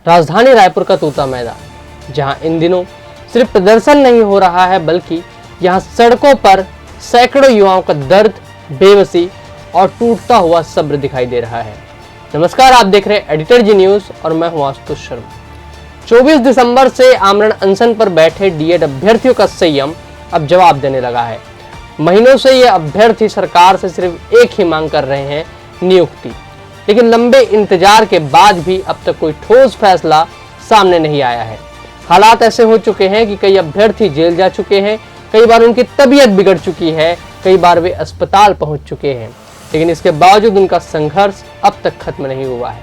राजधानी रायपुर का तूता मैदान, जहां इन दिनों सिर्फ प्रदर्शन नहीं हो रहा है बल्कि यहां सड़कों पर सैकड़ों युवाओं का दर्द, बेबसी और टूटता हुआ सब्र दिखाई दे रहा है। नमस्कार, आप देख रहे हैं एडिटर जी न्यूज और मैं हूं आशुतोष शर्मा। 24 दिसंबर से आमरण अनशन पर बैठे डीएड अभ्यर्थियों का संयम अब जवाब देने लगा है। महीनों से ये अभ्यर्थी सरकार से सिर्फ एक ही मांग कर रहे हैं, नियुक्ति। लेकिन लंबे इंतजार के बाद भी अब तक कोई ठोस फैसला सामने नहीं आया है। हालात ऐसे हो चुके हैं कि कई अभ्यर्थी जेल जा चुके हैं, कई बार उनकी तबीयत बिगड़ चुकी है, कई बार वे अस्पताल पहुंच चुके हैं, लेकिन इसके बावजूद उनका संघर्ष अब तक खत्म नहीं हुआ है,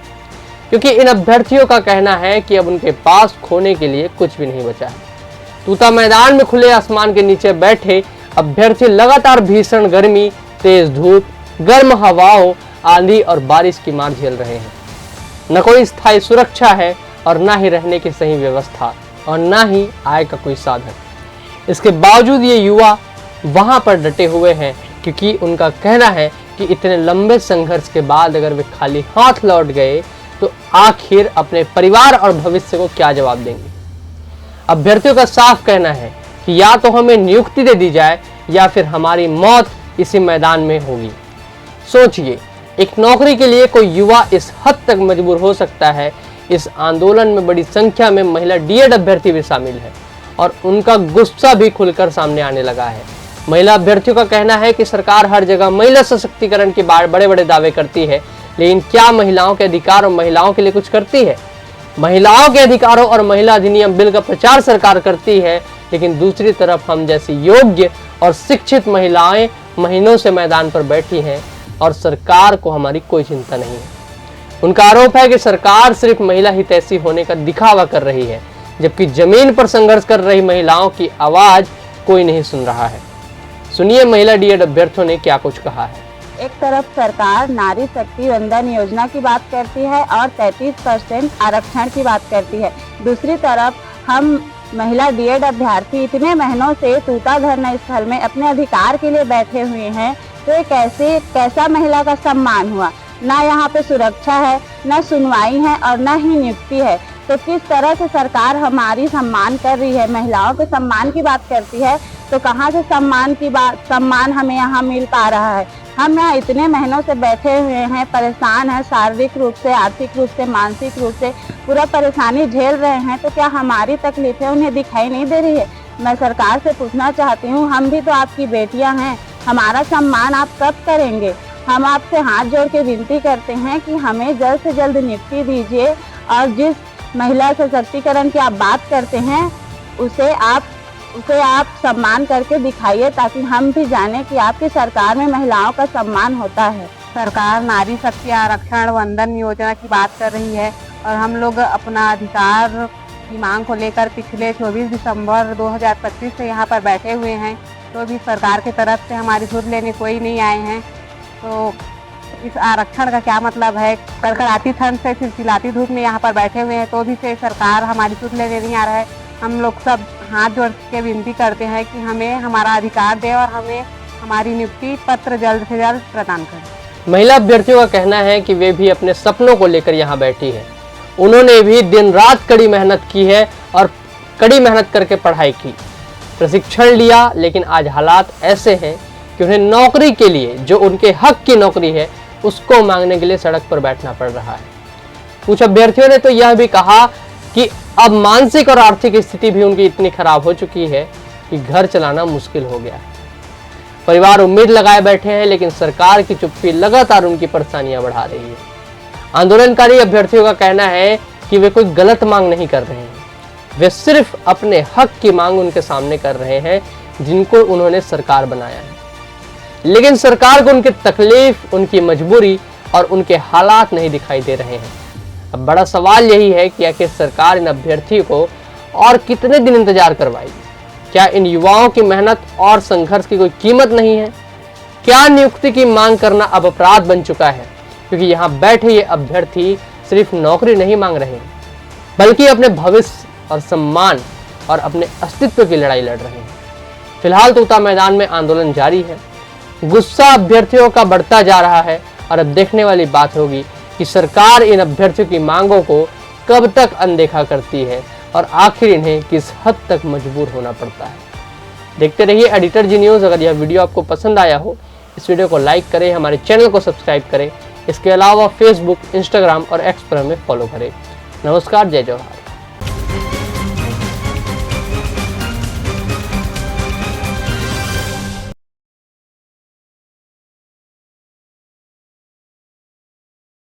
क्योंकि इन अभ्यर्थियों का कहना है कि अब उनके पास खोने के लिए कुछ भी नहीं बचा है। तूता मैदान में खुले आसमान के नीचे बैठे अभ्यर्थी लगातार भीषण गर्मी, तेज धूप, गर्म हवाओं, आंधी और बारिश की मार झेल रहे हैं। न कोई स्थायी सुरक्षा है और न ही रहने की सही व्यवस्था और न ही आय का कोई साधन। इसके बावजूद ये युवा वहां पर डटे हुए हैं, क्योंकि उनका कहना है कि इतने लंबे संघर्ष के बाद अगर वे खाली हाथ लौट गए तो आखिर अपने परिवार और भविष्य को क्या जवाब देंगे। अभ्यर्थियों का साफ कहना है कि या तो हमें नियुक्ति दे दी जाए या फिर हमारी मौत इसी मैदान में होगी। सोचिए, एक नौकरी के लिए कोई युवा इस हद तक मजबूर हो सकता है। इस आंदोलन में बड़ी संख्या में महिला डीएड अभ्यर्थी भी शामिल है और उनका गुस्सा भी खुलकर सामने आने लगा है। महिला अभ्यर्थियों का कहना है कि सरकार हर जगह महिला सशक्तिकरण के बड़े बड़े दावे करती है, लेकिन क्या महिलाओं के अधिकार और महिलाओं के लिए कुछ करती है? महिलाओं के अधिकारों और महिला अधिनियम बिल का प्रचार सरकार करती है, लेकिन दूसरी तरफ हम जैसी योग्य और शिक्षित महिलाएं महीनों से मैदान पर बैठी हैं और सरकार को हमारी कोई चिंता नहीं है। उनका आरोप है कि सरकार सिर्फ महिला हितैषी होने का दिखावा कर रही है, जबकि जमीन पर संघर्ष कर रही महिलाओं की आवाज कोई नहीं सुन रहा है। सुनिए महिला डीएड अभ्यर्थियों ने क्या कुछ कहा है। एक तरफ सरकार नारी शक्ति वंदन योजना की बात करती है और 33% आरक्षण की बात करती है। दूसरी तरफ हम महिला डीएड अभ्यर्थी इतने महीनों से तूता धरना स्थल में अपने अधिकार के लिए बैठे हुए हैं, तो ये कैसा महिला का सम्मान हुआ? ना यहाँ पे सुरक्षा है, ना सुनवाई है और ना ही नियुक्ति है। तो किस तरह से सरकार हमारी सम्मान कर रही है? महिलाओं के सम्मान की बात करती है तो कहाँ से सम्मान हमें यहाँ मिल पा रहा है? हम यहाँ इतने महीनों से बैठे हुए हैं, परेशान हैं, शारीरिक रूप से, आर्थिक रूप से, मानसिक रूप से पूरा परेशानी झेल रहे हैं, तो क्या हमारी तकलीफें उन्हें दिखाई नहीं दे रही है? मैं सरकार से पूछना चाहती हूँ, हम भी तो आपकी बेटियाँ हैं, हमारा सम्मान आप कब करेंगे? हम आपसे हाथ जोड़ के विनती करते हैं कि हमें जल्द से जल्द नियुक्ति दीजिए और जिस महिला सशक्तिकरण की आप बात करते हैं उसे आप सम्मान करके दिखाइए, ताकि हम भी जाने कि आपकी सरकार में महिलाओं का सम्मान होता है। सरकार नारी शक्ति आरक्षण वंदन योजना की बात कर रही है और हम लोग अपना अधिकार की मांग को लेकर पिछले 24 दिसंबर 2025 से यहाँ पर बैठे हुए हैं, तो भी सरकार की तरफ से हमारी सुध लेने कोई नहीं आए हैं। तो इस आरक्षण का क्या मतलब है? कड़कड़ाती ठंड से चिलचिलाती धूप में यहाँ पर बैठे हुए हैं, तो भी से सरकार हमारी सुध लेने नहीं आ रहा है। हम लोग सब हाथ जोड़ के विनती करते हैं कि हमें हमारा अधिकार दे और हमें हमारी नियुक्ति पत्र जल्द से जल्द प्रदान करें। महिला अभ्यर्थियों का कहना है कि वे भी अपने सपनों को लेकर यहाँ बैठी है। उन्होंने भी दिन रात कड़ी मेहनत की है और कड़ी मेहनत करके पढ़ाई की, प्रशिक्षण लिया, लेकिन आज हालात ऐसे हैं कि उन्हें नौकरी के लिए, जो उनके हक की नौकरी है, उसको मांगने के लिए सड़क पर बैठना पड़ रहा है। कुछ अभ्यर्थियों ने तो यह भी कहा कि अब मानसिक और आर्थिक स्थिति भी उनकी इतनी खराब हो चुकी है कि घर चलाना मुश्किल हो गया है। परिवार उम्मीद लगाए बैठे हैं, लेकिन सरकार की चुप्पी लगातार उनकी परेशानियां बढ़ा रही है। आंदोलनकारी अभ्यर्थियों का कहना है कि वे कोई गलत मांग नहीं कर रहे हैं, वे सिर्फ अपने हक की मांग उनके सामने कर रहे हैं, जिनको उन्होंने सरकार बनाया है। लेकिन सरकार को उनकी तकलीफ, उनकी मजबूरी और उनके हालात नहीं दिखाई दे रहे हैं। अब बड़ा सवाल यही है कि आखिर सरकार इन अभ्यर्थियों को और कितने दिन इंतजार करवाएगी? क्या इन युवाओं की मेहनत और संघर्ष की कोई कीमत नहीं है? क्या नियुक्ति की मांग करना अब अपराध बन चुका है? क्योंकि यहाँ बैठे ये अभ्यर्थी सिर्फ नौकरी नहीं मांग रहे, बल्कि अपने भविष्य और सम्मान और अपने अस्तित्व की लड़ाई लड़ रहे हैं। फिलहाल तूता मैदान में आंदोलन जारी है, गुस्सा अभ्यर्थियों का बढ़ता जा रहा है और अब देखने वाली बात होगी कि सरकार इन अभ्यर्थियों की मांगों को कब तक अनदेखा करती है और आखिर इन्हें किस हद तक मजबूर होना पड़ता है। देखते रहिए एडिटर जी न्यूज़। अगर यह वीडियो आपको पसंद आया हो, इस वीडियो को लाइक करें, हमारे चैनल को सब्सक्राइब करें। इसके अलावा फेसबुक, इंस्टाग्राम और एक्स पर हमें फॉलो करें। नमस्कार, जय जवाहर।